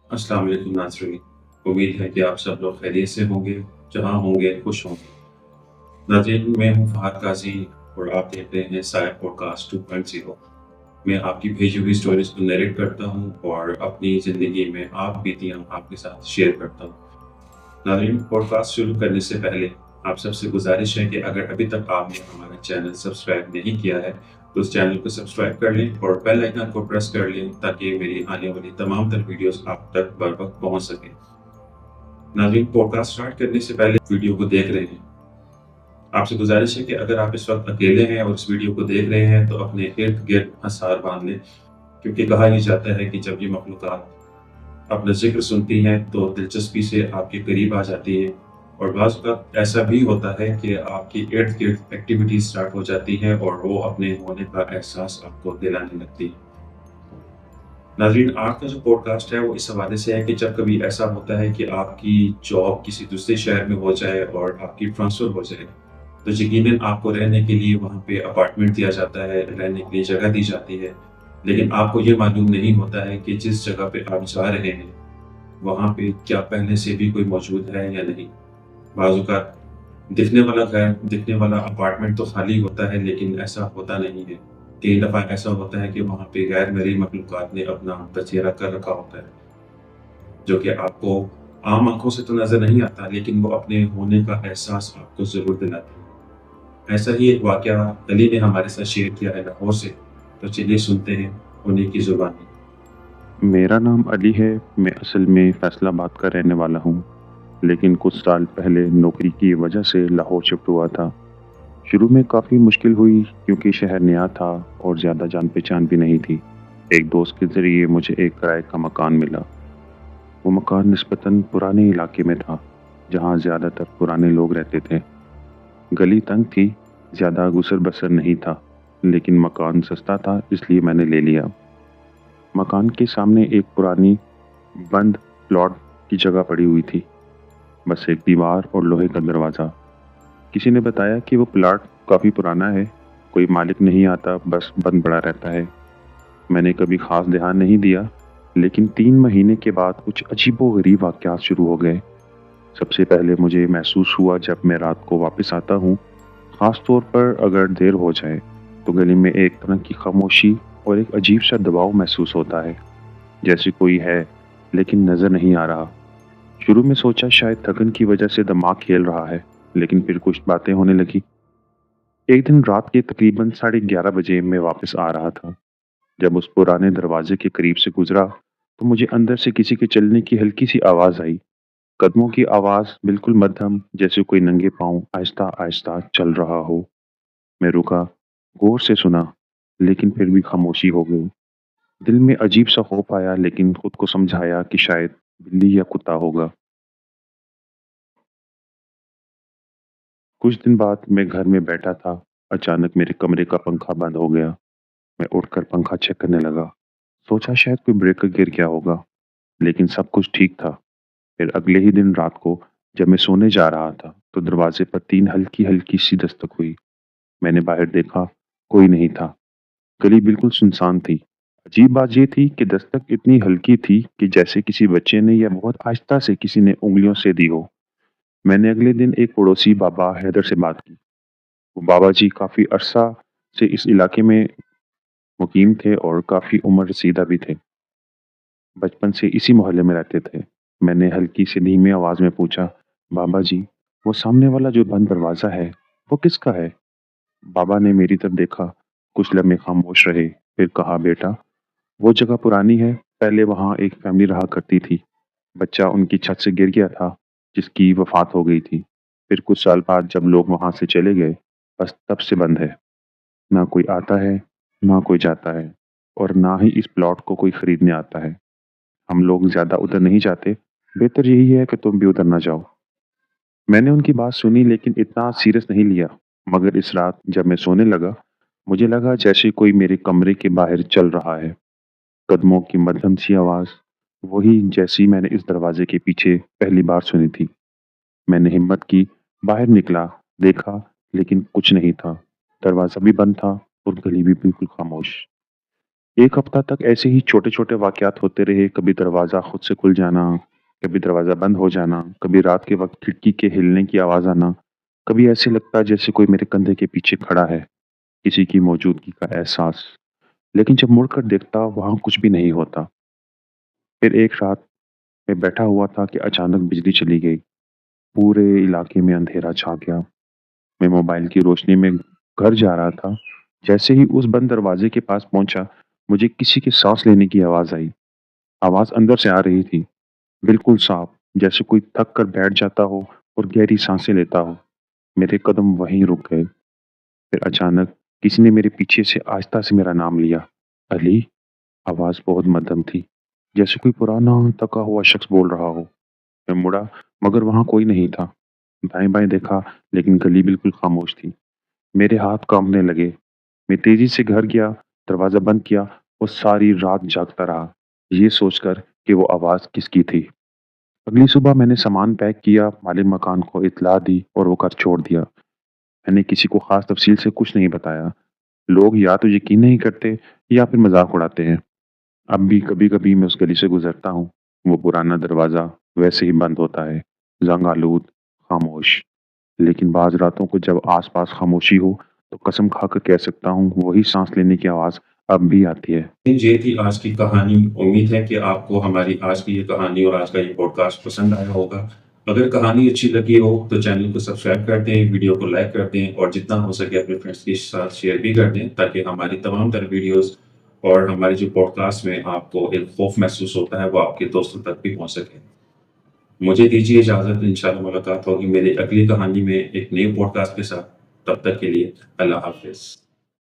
अस्सलाम वालेकुम नाज़रीन। उम्मीद है कि आप सब लोग खैरियत से होंगे, जहाँ होंगे खुश होंगे। नाज़रीन, मैं हूँ फ़हद काज़ी और आप देख रहे हैं साया पॉडकास्ट 2.0। मैं आपकी भेजी हुई स्टोरीज़ को नरेट करता हूँ और अपनी ज़िंदगी में आप बीतियाँ आपके साथ शेयर करता हूँ। नाज़रीन, पॉडकास्ट शुरू करने से पहले आप सबसे गुज़ारिश है कि अगर अभी तक आपने हमारा चैनल सब्सक्राइब नहीं किया है, तो उस चैनल को सब्सक्राइब कर लें और बेल आइकन को प्रेस कर लें ताकि मेरी आने वाली तमाम तर वीडियोज़ आप तक बर वक़्त पहुँच सकें। नाज़रीन, पॉडकास्ट स्टार्ट करने से पहले वीडियो को देख रहे हैं, आपसे गुज़ारिश है कि अगर आप इस वक़्त अकेले हैं और इस वीडियो को देख रहे हैं, तो अपने इर्द-गिर्द हसार बाँध लें, क्योंकि कहा ये जाता है कि जब ये मखलूक़ात अपना ज़िक्र सुनती हैं, तो दिलचस्पी से आपके करीब आ जाती हैं और बाज़ औक़ात ऐसा भी होता है कि आपकी इर्द-गिर्द एक्टिविटीज़ स्टार्ट हो जाती हैं और वो अपने होने का एहसास आपको दिलाने लगती हैं। नाज़रीन, आज का जो पॉडकास्ट है वो इस हवाले से है कि जब कभी ऐसा होता है कि आपकी जॉब किसी दूसरे शहर में हो जाए और आपकी ट्रांसफ़र हो जाए, तो यकीनन आपको रहने के लिए वहाँ पे अपार्टमेंट दिया जाता है, रहने के लिए जगह दी जाती है। लेकिन आपको ये मालूम नहीं होता है कि जिस जगह पे आप जा रहे हैं, वहाँ पे क्या पहले से भी कोई मौजूद है या नहीं। बाज़ औक़ात दिखने वाला घर, दिखने वाला अपार्टमेंट तो खाली होता है, लेकिन ऐसा होता नहीं है। कई दफ़ा ऐसा होता है कि वहाँ पे गैर मर्ई मखलूक़ात ने अपना बसेरा कर रखा होता है, जो कि आपको आम आँखों से तो नज़र नहीं आता, लेकिन वो अपने होने का एहसास आपको ज़रूर दिलाती है। ऐसा ही एक वाक़या अली ने हमारे साथ शेयर किया है लाहौर से, तो चलिए सुनते हैं उन्हीं की ज़ुबानी। मेरा नाम अली है। मैं असल में फैसलाबाद का रहने वाला हूँ, लेकिन कुछ साल पहले नौकरी की वजह से लाहौर शिफ्ट हुआ था। शुरू में काफ़ी मुश्किल हुई क्योंकि शहर नया था और ज़्यादा जान पहचान भी नहीं थी। एक दोस्त के ज़रिए मुझे एक किराए का मकान मिला। वो मकान निस्बतन पुराने इलाके में था, जहाँ ज़्यादातर पुराने लोग रहते थे। गली तंग थी, ज़्यादा गुसर बसर नहीं था, लेकिन मकान सस्ता था इसलिए मैंने ले लिया। मकान के सामने एक पुरानी बंद प्लॉट की जगह पड़ी हुई थी, बस एक दीवार और लोहे का दरवाज़ा। किसी ने बताया कि वो प्लॉट काफ़ी पुराना है, कोई मालिक नहीं आता, बस बंद पड़ा रहता है। मैंने कभी खास ध्यान नहीं दिया, लेकिन 3 महीने के बाद कुछ अजीबो-गरीब वाक़यात शुरू हो गए। सबसे पहले मुझे महसूस हुआ जब मैं रात को वापस आता हूँ, ख़ास तौर पर अगर देर हो जाए, तो गली में एक तरह की खामोशी और एक अजीब-सा दबाव महसूस होता है, जैसे कोई है, लेकिन नज़र नहीं आ रहा। शुरू में सोचा शायद थकन की वजह से दिमाग खेल रहा है, लेकिन फिर कुछ बातें होने लगी। एक दिन रात के तकरीबन 11:30 बजे मैं वापस आ रहा था। जब उस पुराने दरवाजे के करीब से गुजरा, तो मुझे अंदर से किसी के चलने की हल्की सी आवाज़ आई। कदमों की आवाज़ बिल्कुल मध्यम, जैसे कोई नंगे पाँव आहिस्ता-आहिस्ता चल रहा हो। मैं रुका, गौर से सुना, लेकिन फिर भी खामोशी हो गई। दिल में अजीब सा खौफ आया, लेकिन खुद को समझाया कि शायद बिल्ली या कुत्ता होगा। कुछ दिन बाद मैं घर में बैठा था। अचानक मेरे कमरे का पंखा बंद हो गया। मैं उठकर पंखा चेक करने लगा। सोचा शायद कोई ब्रेकर गिर गया होगा, लेकिन सब कुछ ठीक था। फिर अगले ही दिन रात को जब मैं सोने जा रहा था, तो दरवाजे पर 3 हल्की-हल्की सी दस्तक हुई। मैंने बाहर देखा, कोई नहीं था। गली बिल्कुल सुनसान थी। अजीब बात ये थी कि दस्तक इतनी हल्की थी कि जैसे किसी बच्चे ने या बहुत आहिस्ता से किसी ने उँगलियों से दी हो। मैंने अगले दिन एक पड़ोसी बाबा हैदर से बात की। वो बाबा जी काफ़ी अरसा से इस इलाके में मुकीम थे और काफ़ी उम्र रसीदा भी थे। बचपन से इसी मोहल्ले में रहते थे। मैंने हल्की सी धीमी आवाज़ में पूछा, बाबा जी, वो सामने वाला जो बंद दरवाज़ा है, वो किसका है? बाबा ने मेरी तरफ देखा, कुछ लम्हे खामोश रहे, फिर कहा, बेटा, वो जगह पुरानी है, पहले वहाँ एक फैमिली रहा करती थी। बच्चा उनकी छत से गिर गया था, जिसकी वफ़ात हो गई थी। फिर कुछ साल बाद जब लोग वहाँ से चले गए, बस तब से बंद है। ना कोई आता है, ना कोई जाता है, और ना ही इस प्लॉट को कोई खरीदने आता है। हम लोग ज़्यादा उधर नहीं जाते, बेहतर यही है कि तुम भी उधर ना जाओ। मैंने उनकी बात सुनी, लेकिन इतना सीरियस नहीं लिया। मगर इस रात जब मैं सोने लगा, मुझे लगा जैसे कोई मेरे कमरे के बाहर चल रहा है। कदमों की मध्यम सी आवाज़, वही जैसी मैंने इस दरवाजे के पीछे पहली बार सुनी थी। मैंने हिम्मत की, बाहर निकला, देखा, लेकिन कुछ नहीं था। दरवाज़ा भी बंद था और गली भी बिल्कुल खामोश। एक हफ्ता तक ऐसे ही छोटे-छोटे वाक़यात होते रहे, कभी दरवाज़ा खुद से खुल जाना, कभी दरवाज़ा बंद हो जाना, कभी रात के वक़्त खिड़की के हिलने की आवाज़ आना, कभी ऐसे लगता जैसे कोई मेरे कंधे के पीछे खड़ा है, किसी की मौजूदगी का एहसास। लेकिन जब मुड़कर देखता वहाँ कुछ भी नहीं होता। फिर एक रात मैं बैठा हुआ था कि अचानक बिजली चली गई, पूरे इलाके में अंधेरा छा गया। मैं मोबाइल की रोशनी में घर जा रहा था, जैसे ही उस बंद दरवाजे के पास पहुँचा, मुझे किसी के साँस लेने की आवाज़ आई। आवाज़ अंदर से आ रही थी, बिल्कुल साफ, जैसे कोई थक कर बैठ जाता हो और गहरी सांसें लेता हो। मेरे कदम वहीं रुक गए। फिर अचानक किसी ने मेरे पीछे से आहिस्ता से मेरा नाम लिया। अली। आवाज़ बहुत मध्यम थी, जैसे कोई पुराना थका हुआ शख्स बोल रहा हो। मैं मुड़ा, मगर वहाँ कोई नहीं था। दाएं-बाएं देखा, लेकिन गली बिल्कुल खामोश थी। मेरे हाथ कांपने लगे। मैं तेजी से घर गया, दरवाज़ा बंद किया और सारी रात जागता रहा, ये सोचकर कि वो आवाज़ किसकी थी। अगली सुबह मैंने सामान पैक किया, मालिक मकान को इत्तला दी और वो घर छोड़ दिया। मैंने किसी को खास तफसील से कुछ नहीं बताया। लोग या तो यकीन नहीं करते या फिर मजाक उड़ाते हैं। अब भी कभी-कभी मैं उस गली से गुजरता हूँ। वो पुराना दरवाज़ा वैसे ही बंद होता है, जंग आलूद, खामोश। लेकिन बाज़ रातों को जब आस-पास खामोशी हो, तो कसम खाकर कह सकता हूँ वही साँस लेने की आवाज़ अब भी आती है। ये थी आज की कहानी। उम्मीद है कि आपको हमारी आज की ये कहानी और आज का ये पॉडकास्ट पसंद आया होगा। अगर कहानी अच्छी लगी हो तो चैनल को सब्सक्राइब कर दें, वीडियो को लाइक कर दें और जितना हो सके अपने फ्रेंड्स के साथ शेयर भी कर दें, ताकि हमारी तमाम तरह वीडियोज़ और हमारे जो पॉडकास्ट में आपको एक खौफ महसूस होता है, वो आपके दोस्तों तक भी पहुँच सके। मुझे दीजिए इजाज़त, इंशाल्लाह मुलाकात होगी मेरी अगली कहानी में एक नए पॉडकास्ट के साथ। तब तक के लिए अल्लाह हाफ़िज़।